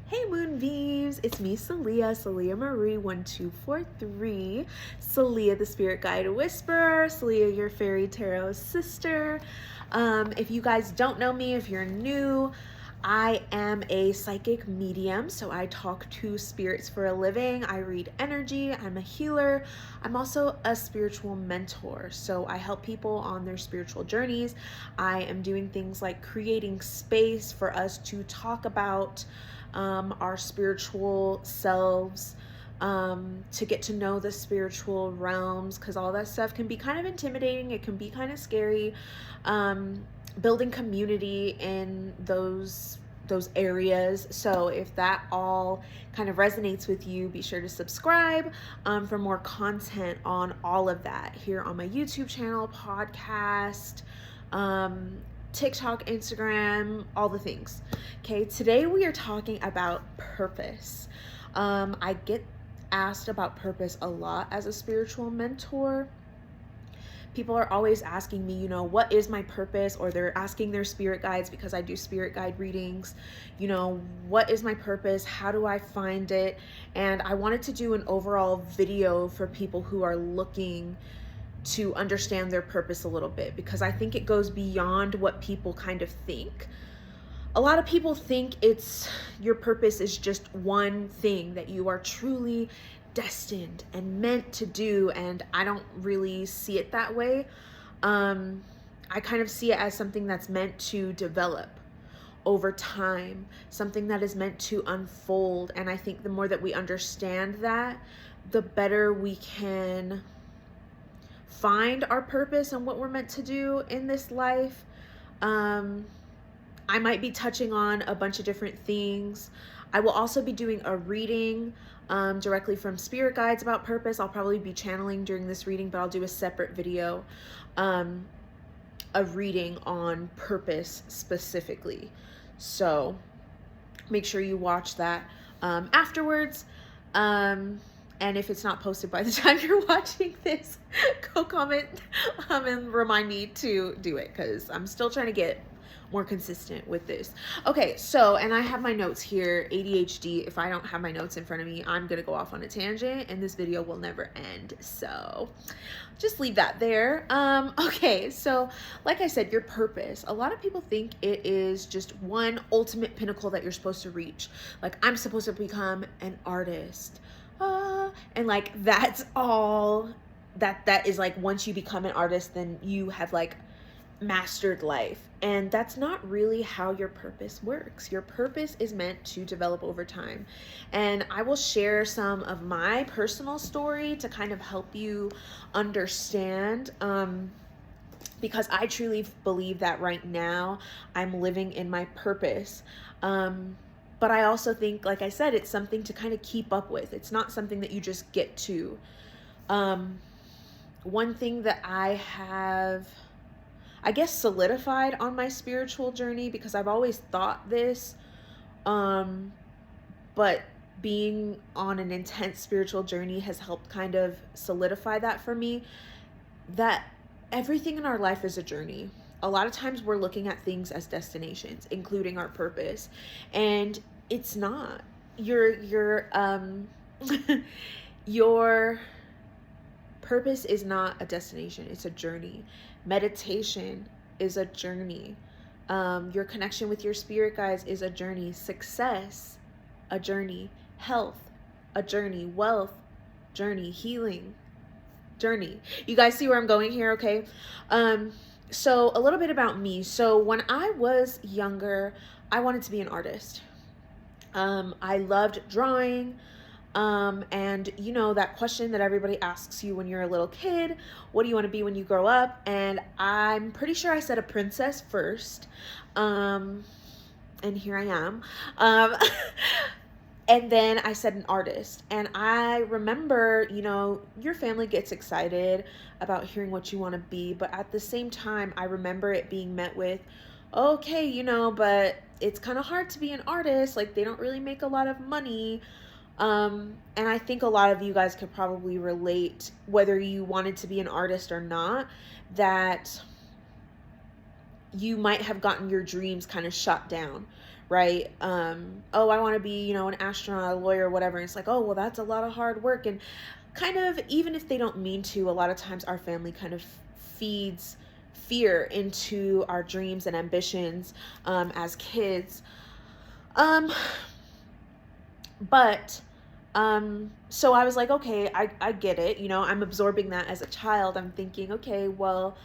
Hey Moonbeams, it's me, Celia Marie 1243, Celia the Spirit Guide Whisperer, Celia your Fairy Tarot sister. If you guys don't know me, if you're new, I am a psychic medium, so I talk to spirits for a living. I read energy, I'm a healer. I'm also a spiritual mentor, so I help people on their spiritual journeys. I am doing things like creating space for us to talk about our spiritual selves, to get to know the spiritual realms, because all that stuff can be kind of intimidating. It can be kind of scary. Building community in those areas. So if that all kind of resonates with you, be sure to subscribe for more content on all of that here on my YouTube channel, podcast, TikTok, Instagram, all the things. Okay, today we are talking about purpose. I get asked about purpose a lot as a spiritual mentor. People are always asking me, what is my purpose? Or they're asking their spirit guides, because I do spirit guide readings, what is my purpose? How do I find it? And I wanted to do an overall video for people who are looking to understand their purpose a little bit, because I think it goes beyond what people kind of think. A lot of people think your purpose is just one thing that you are truly destined and meant to do, and I don't really see it that way. I kind of see it as something that's meant to develop over time, something that is meant to unfold. And I think the more that we understand that, the better we can find our purpose and what we're meant to do in this life. I might be touching on a bunch of different things. I will also be doing a reading directly from spirit guides about purpose. I'll probably be channeling during this reading, but I'll do a separate video, a reading on purpose specifically. So make sure you watch that afterwards. And if it's not posted by the time you're watching this, go comment and remind me to do it, because I'm still trying to get more consistent with this. Okay, so, and I have my notes here, ADHD. If I don't have my notes in front of me, I'm gonna go off on a tangent and this video will never end. So just leave that there. Okay, so like I said, your purpose. A lot of people think it is just one ultimate pinnacle that you're supposed to reach. Like, I'm supposed to become an artist. And like, that's all that is, like, once you become an artist, then you have like mastered life. And that's not really how your purpose works. Your purpose is meant to develop over time. And I will share some of my personal story to kind of help you understand, because I truly believe that right now I'm living in my purpose. But I also think, like I said, it's something to kind of keep up with. It's not something that you just get to. One thing that I have, I guess, solidified on my spiritual journey, because I've always thought this, but being on an intense spiritual journey has helped kind of solidify that for me, that everything in our life is a journey. A lot of times we're looking at things as destinations, including our purpose, and it's not. Your purpose is not a destination, it's a journey. Meditation is a journey. Your connection with your spirit guides is a journey. Success, a journey. Health, a journey. Wealth, journey. Healing, journey. You guys see where I'm going here, okay? So a little bit about me. So when I was younger, I wanted to be an artist. I loved drawing. And that question that everybody asks you when you're a little kid, what do you want to be when you grow up? And I'm pretty sure I said a princess first. And here I am. And then I said an artist. And I remember, your family gets excited about hearing what you want to be. But at the same time, I remember it being met with, okay, but it's kind of hard to be an artist. Like, they don't really make a lot of money. And I think a lot of you guys could probably relate, whether you wanted to be an artist or not, that you might have gotten your dreams kind of shot down, right? Oh, I want to be, you know, an astronaut, a lawyer, whatever. And it's like, oh, well, that's a lot of hard work. And kind of, even if they don't mean to, a lot of times our family kind of feeds fear into our dreams and ambitions as kids. But so I was like, okay, I get it. You know, I'm absorbing that as a child. I'm thinking, okay, well,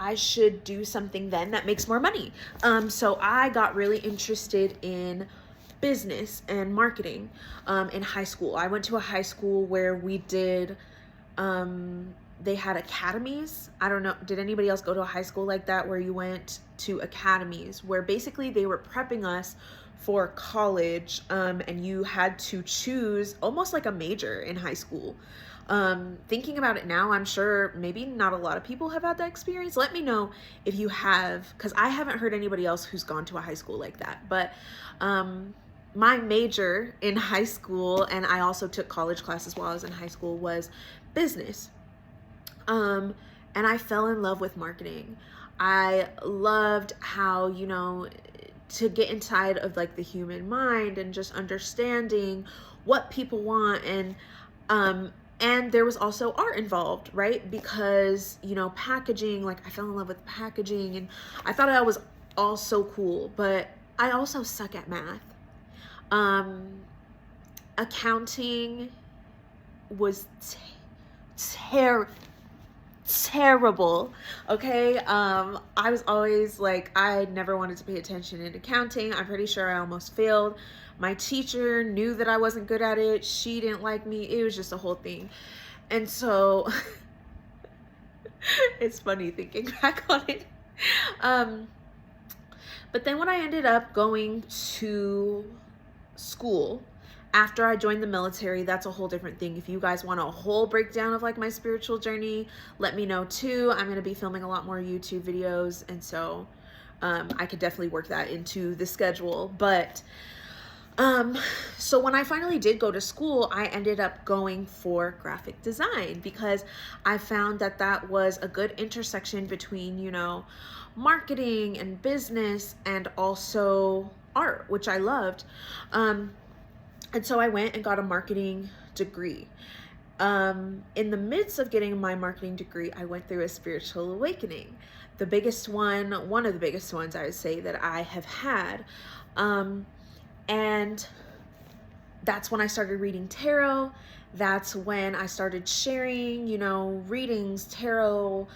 I should do something then that makes more money. So I got really interested in business and marketing in high school. I went to a high school where we did, they had academies. I don't know, did anybody else go to a high school like that where you went to academies where basically they were prepping us for college, and you had to choose almost like a major in high school. Thinking about it now, I'm sure maybe not a lot of people have had that experience. Let me know if you have, because I haven't heard anybody else who's gone to a high school like that. But my major in high school, and I also took college classes while I was in high school, was business. And I fell in love with marketing. I loved how, you know, to get inside of like the human mind and just understanding what people want. And there was also art involved, right? Because, you know, packaging, like I fell in love with packaging and I thought that was all so cool, but I also suck at math. Accounting was terrible. Okay. I was always like, I never wanted to pay attention in accounting. I'm pretty sure I almost failed. My teacher knew that I wasn't good at it. She didn't like me. It was just a whole thing. And so it's funny thinking back on it. But then when I ended up going to school, after I joined the military, that's a whole different thing. If you guys want a whole breakdown of like my spiritual journey, let me know too. I'm going to be filming a lot more YouTube videos. And so I could definitely work that into the schedule. But so when I finally did go to school, I ended up going for graphic design because I found that that was a good intersection between, you know, marketing and business and also art, which I loved. And so I went and got a marketing degree. In the midst of getting my marketing degree, I went through a spiritual awakening. The biggest one of the biggest ones I would say that I have had. And that's when I started reading tarot. That's when I started sharing, you know, readings, tarot,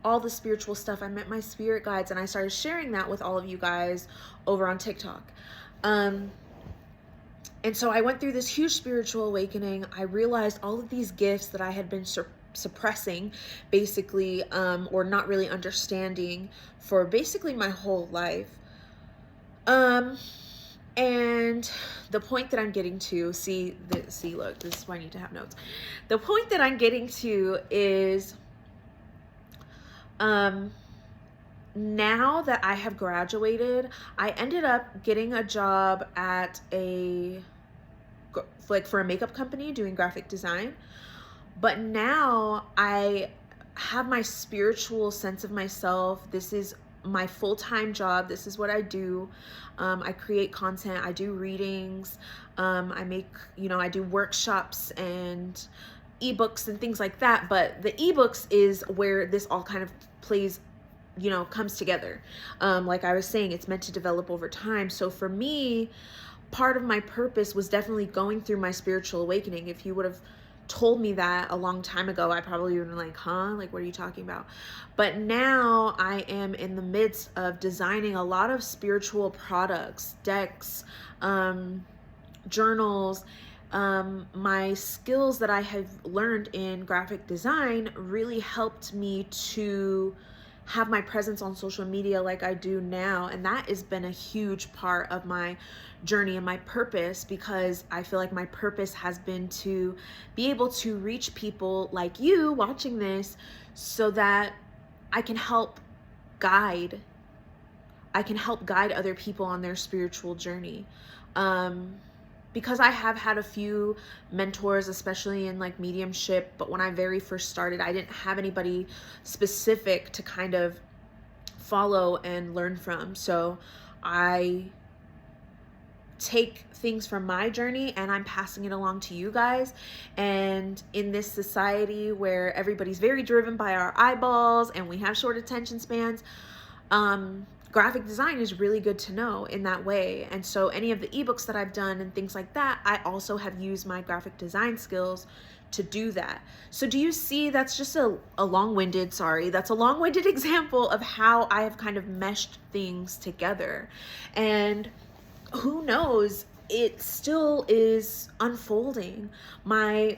all the spiritual stuff. I met my spirit guides and I started sharing that with all of you guys over on TikTok. And so I went through this huge spiritual awakening. I realized all of these gifts that I had been suppressing, basically, or not really understanding for basically my whole life. And the point that I'm getting to, look, this is why I need to have notes. The point that I'm getting to is, now that I have graduated, I ended up getting a job at for a makeup company doing graphic design. But now I have my spiritual sense of myself. This is my full-time job. This is what I do. I create content. I do readings. I make, you know, I do workshops and ebooks and things like that. But the ebooks is where this all kind of plays, you know, comes together. Like I was saying, it's meant to develop over time. So for me, part of my purpose was definitely going through my spiritual awakening. If you would have told me that a long time ago, I probably would have been like, huh? Like, what are you talking about? But now I am in the midst of designing a lot of spiritual products, decks, journals. My skills that I have learned in graphic design really helped me to have my presence on social media like I do now. And that has been a huge part of my journey and my purpose, because I feel like my purpose has been to be able to reach people like you watching this so that I can help guide other people on their spiritual journey. Because I have had a few mentors, especially in like mediumship, but when I very first started, I didn't have anybody specific to kind of follow and learn from. So I take things from my journey and I'm passing it along to you guys. And in this society where everybody's very driven by our eyeballs and we have short attention spans, graphic design is really good to know in that way. And so any of the ebooks that I've done and things like that, I also have used my graphic design skills to do that. So do you see, that's just a long-winded, that's a long-winded example of how I have kind of meshed things together. And who knows, it still is unfolding. My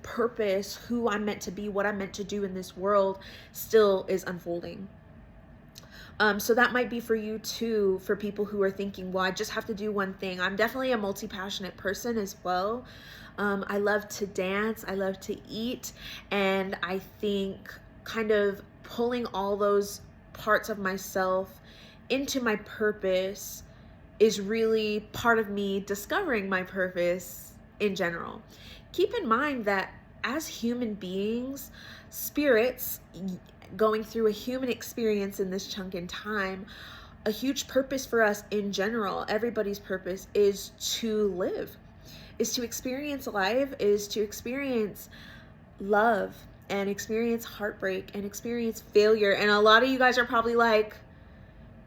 purpose, who I'm meant to be, what I'm meant to do in this world still is unfolding. So that might be for you too, for people who are thinking, well, I just have to do one thing. I'm definitely a multi-passionate person as well. I love to dance, I love to eat, and I think kind of pulling all those parts of myself into my purpose is really part of me discovering my purpose in general. Keep in mind that as human beings, spirits going through a human experience in this chunk in time, a huge purpose for us in general, everybody's purpose is to live, is to experience life, is to experience love and experience heartbreak and experience failure. And a lot of you guys are probably like,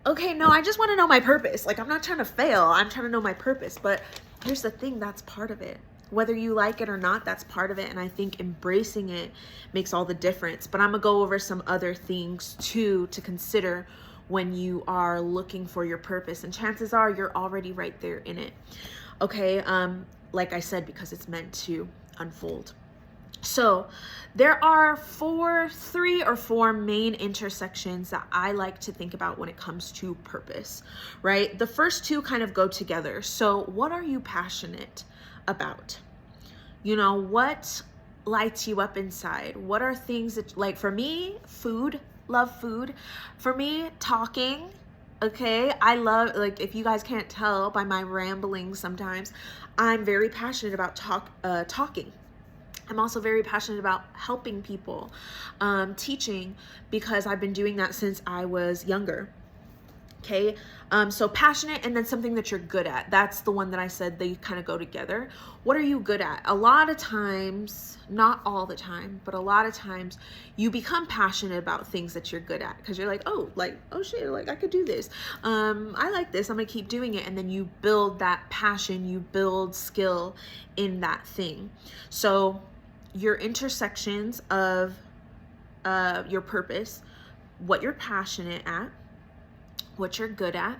okay, no, I just want to know my purpose. Like, I'm not trying to fail, I'm trying to know my purpose. But here's the thing, that's part of it. Whether you like it or not, that's part of it. And I think embracing it makes all the difference. But I'm gonna go over some other things too to consider when you are looking for your purpose. And chances are you're already right there in it. Okay, like I said, because it's meant to unfold. So there are 3 or 4 main intersections that I like to think about when it comes to purpose, right? The first 2 kind of go together. So what are you passionate about? You know, what lights you up inside? What are things that, like for me, food, love food. For me, talking. Okay, I love, like, if you guys can't tell by my ramblings sometimes, I'm very passionate about talking. I'm also very passionate about helping people, teaching, because I've been doing that since I was younger. Okay, so passionate, and then something that you're good at. That's the one that I said they kind of go together. What are you good at? A lot of times, not all the time, but a lot of times you become passionate about things that you're good at because you're like, oh shit, like I could do this. I like this, I'm gonna keep doing it. And then you build that passion, you build skill in that thing. So your intersections of your purpose, what you're passionate at, what you're good at,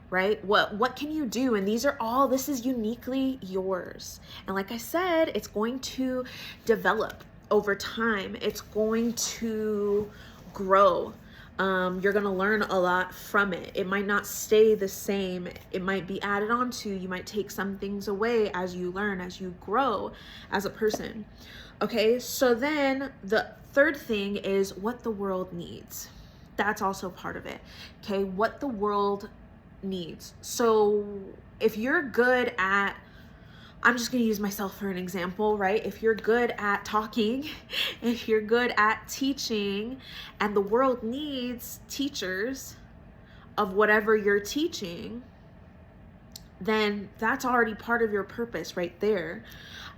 right? What can you do? And this is uniquely yours. And like I said, it's going to develop over time. It's going to grow. You're going to learn a lot from it. It might not stay the same. It might be added on to. You might take some things away as you learn, as you grow as a person. Okay, so then the third thing is what the world needs. That's also part of it. Okay, what the world needs. So if you're good at, I'm just going to use myself for an example, right? If you're good at talking, if you're good at teaching, and the world needs teachers of whatever you're teaching, then that's already part of your purpose right there.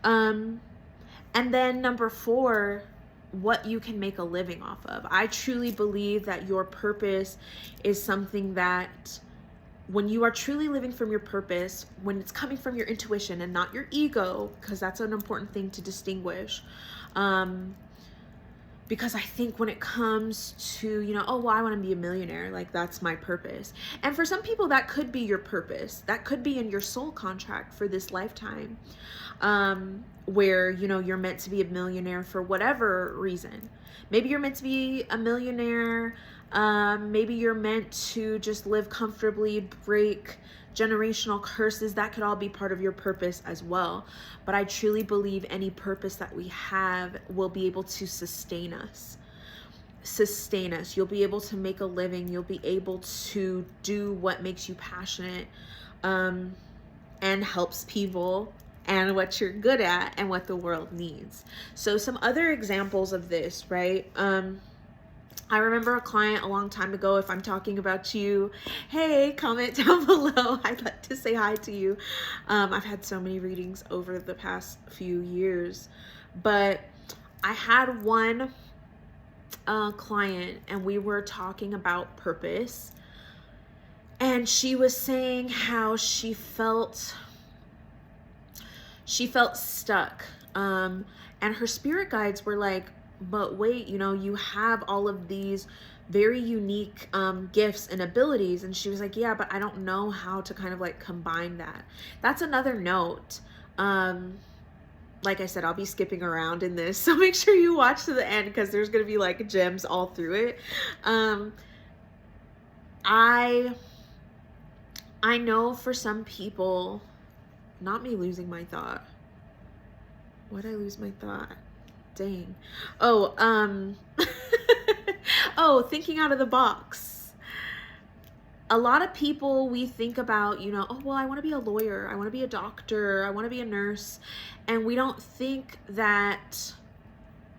And then number 4, what you can make a living off of. I truly believe that your purpose is something that when you are truly living from your purpose, when it's coming from your intuition and not your ego, because that's an important thing to distinguish. Because I think when it comes to, you know, oh, well, I want to be a millionaire, like that's my purpose. And for some people that could be your purpose. That could be in your soul contract for this lifetime. Where, you know, you're meant to be a millionaire for whatever reason. Maybe you're meant to be a millionaire. Maybe you're meant to just live comfortably, break generational curses. That could all be part of your purpose as well. But I truly believe any purpose that we have will be able to sustain us. You'll be able to make a living. You'll be able to do what makes you passionate, and helps people, and what you're good at and what the world needs. So some other examples of this, right? I remember a client a long time ago, if I'm talking about you, hey, comment down below. I'd like to say hi to you. I've had so many readings over the past few years, but I had one client and we were talking about purpose, and she was saying how she felt stuck, and her spirit guides were like, but wait, you know, you have all of these very unique gifts and abilities. And she was like, yeah, but I don't know how to kind of like combine that. That's another note. Like I said, I'll be skipping around in this, so make sure you watch to the end, because there's gonna be like gems all through it. I know for some people, not me losing my thought. Why'd I lose my thought? Dang. Oh, oh, thinking out of the box. A lot of people, we think about, you know, oh, well, I want to be a lawyer, I want to be a doctor, I want to be a nurse, and we don't think that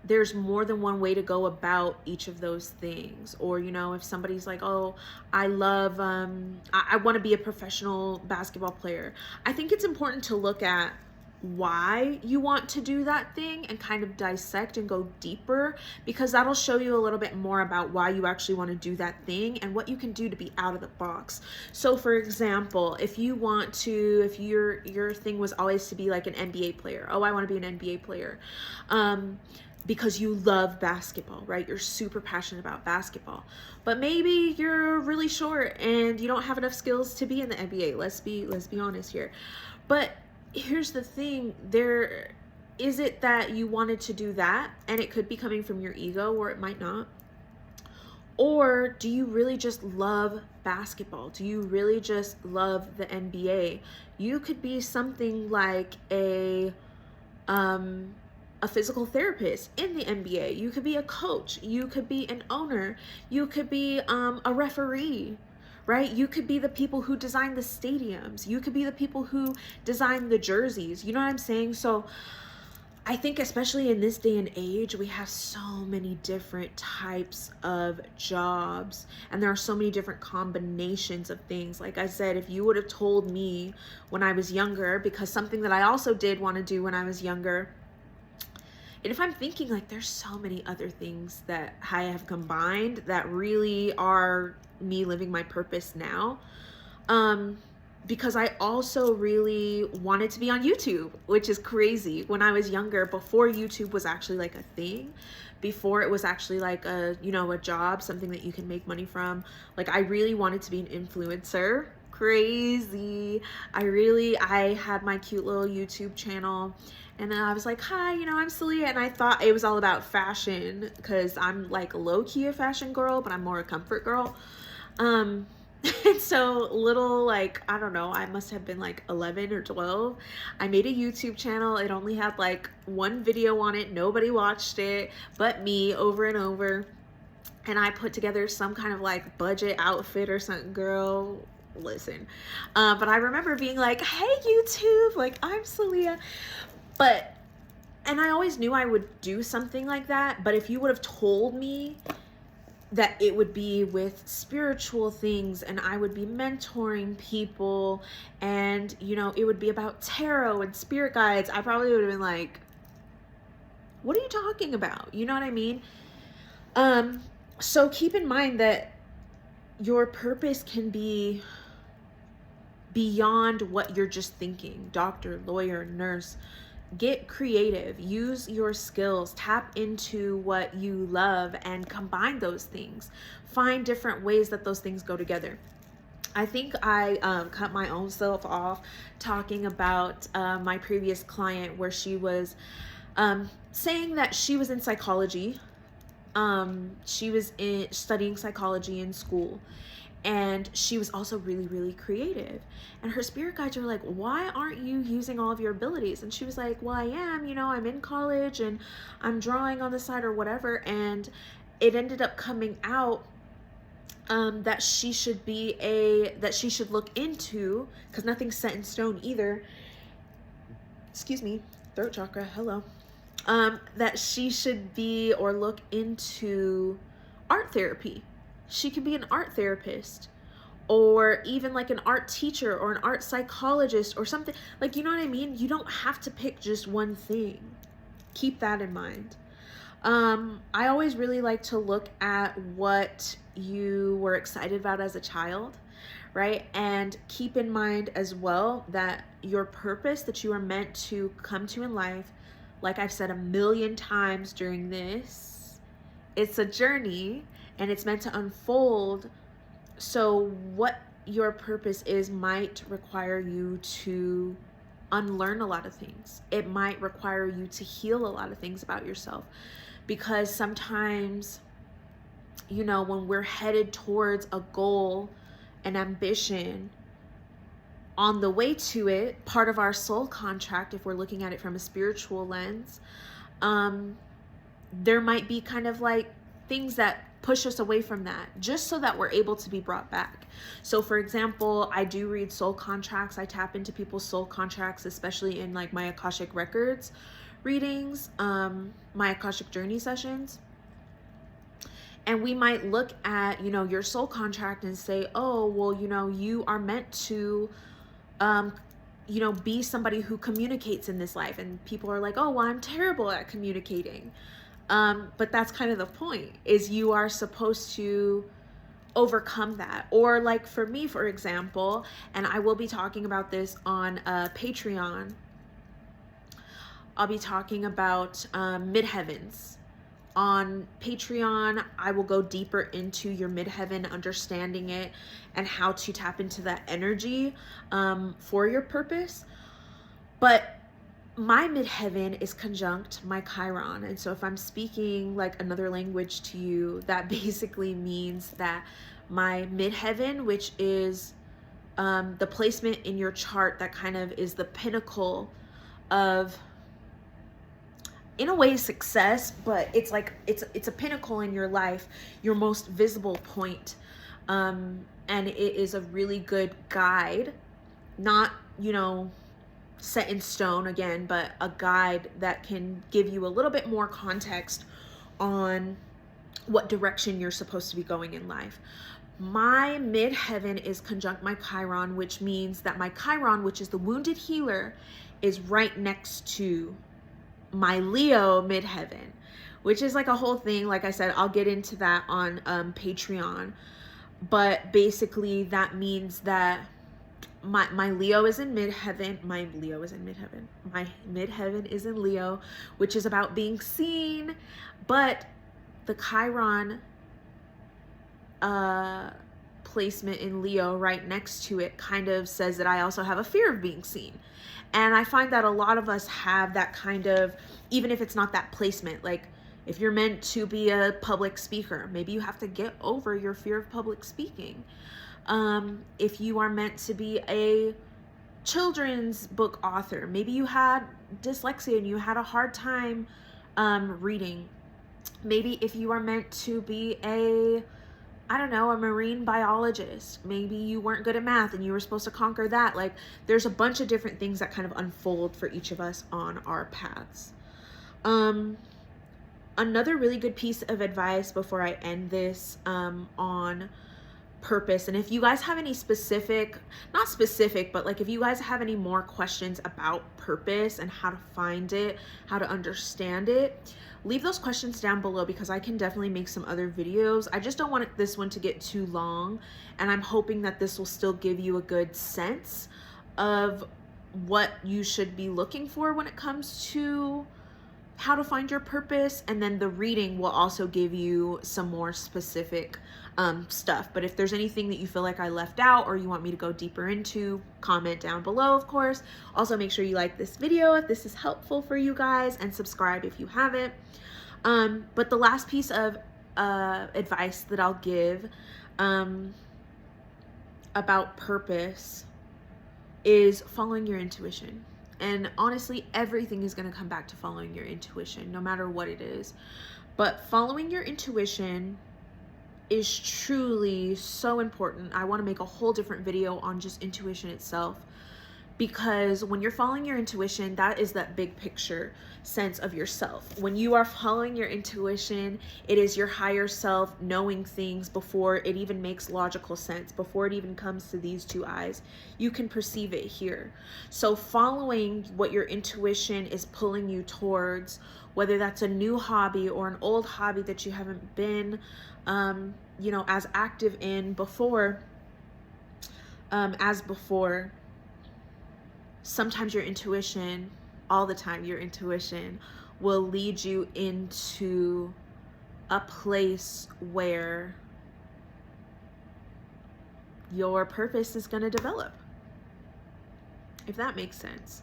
there's more than one way to go about each of those things. Or, you know, if somebody's like, oh, I love, I want to be a professional basketball player, I think it's important to look at why you want to do that thing and kind of dissect and go deeper, because that'll show you a little bit more about why you actually want to do that thing and what you can do to be out of the box. So for example, if you want to, if your thing was always to be like an NBA player, oh, I want to be an NBA player, because you love basketball, right? You're super passionate about basketball, but maybe you're really short and you don't have enough skills to be in the NBA. Let's be honest here. But here's the thing, there is it that you wanted to do that, and it could be coming from your ego, or it might not. Or do you really just love basketball? Do you really just love the NBA? You could be something like a physical therapist in the NBA. You could be a coach. You could be an owner. You could be a referee, right? You could be the people who design the stadiums. You could be the people who design the jerseys. You know what I'm saying? So I think especially in this day and age, we have so many different types of jobs, and there are so many different combinations of things. Like I said, if you would have told me when I was younger, because something that I also did want to do when I was younger, and if I'm thinking like there's so many other things that I have combined that really are me living my purpose now, because I also really wanted to be on YouTube, which is crazy. When I was younger, before YouTube was actually like a thing, before it was actually like a, you know, a job, something that you can make money from, like I really wanted to be an influencer. Crazy. I had my cute little YouTube channel, and then I was like, hi, you know, I'm Celia, and I thought it was all about fashion, because I'm like low-key a fashion girl, but I'm more a comfort girl. And so little, like, I don't know, I must have been like 11 or 12. I made a YouTube channel. It only had like one video on it. Nobody watched it but me, over and over. And I put together some kind of like budget outfit or something, girl. Listen. But I remember being like, hey, YouTube, like, I'm Celia. And I always knew I would do something like that. But if you would have told me that it would be with spiritual things and I would be mentoring people and, you know, it would be about tarot and spirit guides, I probably would have been like, what are you talking about? You know what I mean? So keep in mind that your purpose can be beyond what you're just thinking. Doctor, lawyer, nurse. Get creative, use your skills, tap into what you love and combine those things. Find different ways that those things go together. I think I cut my own self off talking about my previous client, where she was saying that she was in psychology. She was studying psychology in school. And she was also really, really creative. And her spirit guides were like, why aren't you using all of your abilities? And she was like, well, I am, you know, I'm in college and I'm drawing on the side or whatever. And it ended up coming out that she should look into, because nothing's set in stone either. Excuse me, throat chakra, hello. That she should be or look into art therapy. She can be an art therapist, or even like an art teacher or an art psychologist or something. Like, you know what I mean? You don't have to pick just one thing. Keep that in mind. I always really like to look at what you were excited about as a child, right? And keep in mind as well that your purpose that you are meant to come to in life, like I've said a million times during this, it's a journey and it's meant to unfold. So what your purpose is might require you to unlearn a lot of things. It might require you to heal a lot of things about yourself, because sometimes, you know, when we're headed towards a goal, an ambition, on the way to it, part of our soul contract, if we're looking at it from a spiritual lens, there might be kind of like things that push us away from that, just so that we're able to be brought back. So for example, I do read soul contracts. I tap into people's soul contracts, especially in like my Akashic records readings, my Akashic journey sessions. And we might look at, you know, your soul contract and say, oh, well, you know, you are meant to, you know, be somebody who communicates in this life. And people are like, oh, well, I'm terrible at communicating. But that's kind of the point, is you are supposed to overcome that. Or like for me, for example, and I will be talking about this on Patreon, I'll be talking about midheavens. On Patreon, I will go deeper into your midheaven, understanding it and how to tap into that energy for your purpose. But my midheaven is conjunct my Chiron. And so if I'm speaking like another language to you, that basically means that my midheaven, which is the placement in your chart that kind of is the pinnacle of, in a way, success, but it's like it's a pinnacle in your life, your most visible point, and it is a really good guide, not, you know, set in stone again, but a guide that can give you a little bit more context on what direction you're supposed to be going in life. My midheaven is conjunct my Chiron, which means that my Chiron, which is the wounded healer, is right next to my Leo midheaven, which is like a whole thing. Like I said, I'll get into that on Patreon. But basically that means that my Leo is in midheaven. My midheaven is in Leo, which is about being seen. But the Chiron placement in Leo right next to it kind of says that I also have a fear of being seen. And I find that a lot of us have that kind of, even if it's not that placement, like if you're meant to be a public speaker, maybe you have to get over your fear of public speaking. If you are meant to be a children's book author, maybe you had dyslexia and you had a hard time reading. Maybe if you are meant to be a marine biologist, maybe you weren't good at math and you were supposed to conquer that. Like, there's a bunch of different things that kind of unfold for each of us on our paths. Another really good piece of advice before I end this on purpose, and if you guys have any not specific, but like if you guys have any more questions about purpose and how to find it, how to understand it, leave those questions down below, because I can definitely make some other videos. I just don't want this one to get too long, and I'm hoping that this will still give you a good sense of what you should be looking for when it comes to how to find your purpose. And then the reading will also give you some more specific stuff. But if there's anything that you feel like I left out or you want me to go deeper into, comment down below, of course. Also, make sure you like this video if this is helpful for you guys, and subscribe if you haven't. But the last piece of advice that I'll give about purpose is following your intuition. And honestly, everything is going to come back to following your intuition, no matter what it is. But following your intuition is truly so important. I want to make a whole different video on just intuition itself, because when you're following your intuition, that is that big picture sense of yourself. When you are following your intuition, it is your higher self knowing things before it even makes logical sense, before it even comes to these two eyes. You can perceive it here. So following what your intuition is pulling you towards, whether that's a new hobby or an old hobby that you haven't been as active in before, sometimes your intuition, all the time, your intuition will lead you into a place where your purpose is going to develop, if that makes sense.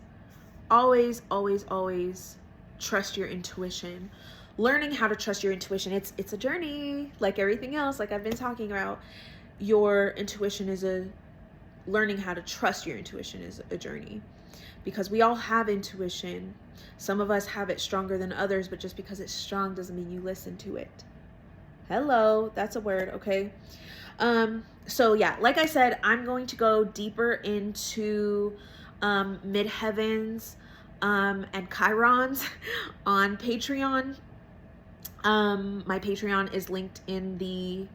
Always, always, always trust your intuition. Learning how to trust your intuition, it's a journey, like everything else, like I've been talking about. Your intuition is learning how to trust your intuition is a journey, because we all have intuition. Some of us have it stronger than others, but just because it's strong doesn't mean you listen to it. Hello, that's a word, okay? So yeah, like I said, I'm going to go deeper into midheavens and chirons on Patreon. My Patreon is linked in the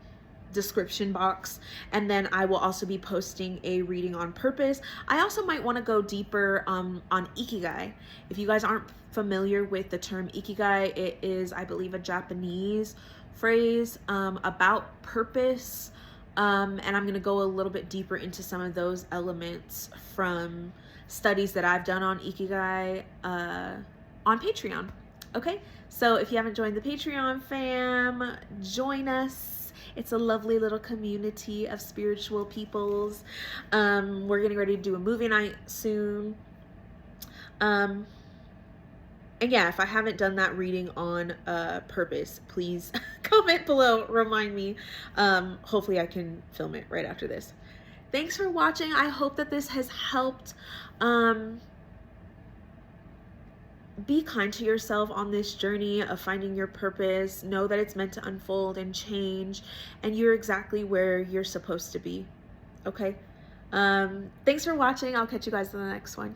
description box, and then I will also be posting a reading on purpose. I also might want to go deeper on ikigai. If you guys aren't familiar with the term ikigai, it is, I believe, a Japanese phrase about purpose, and I'm going to go a little bit deeper into some of those elements from studies that I've done on ikigai on Patreon. Okay, so if you haven't joined the Patreon fam, join us. It's a lovely little community of spiritual peoples. We're getting ready to do a movie night soon. And yeah, if I haven't done that reading on purpose, please comment below, remind me. Hopefully I can film it right after this. Thanks for watching. I hope that this has helped. Be kind to yourself on this journey of finding your purpose. Know that it's meant to unfold and change, and you're exactly where you're supposed to be. Okay? Thanks for watching. I'll catch you guys in the next one.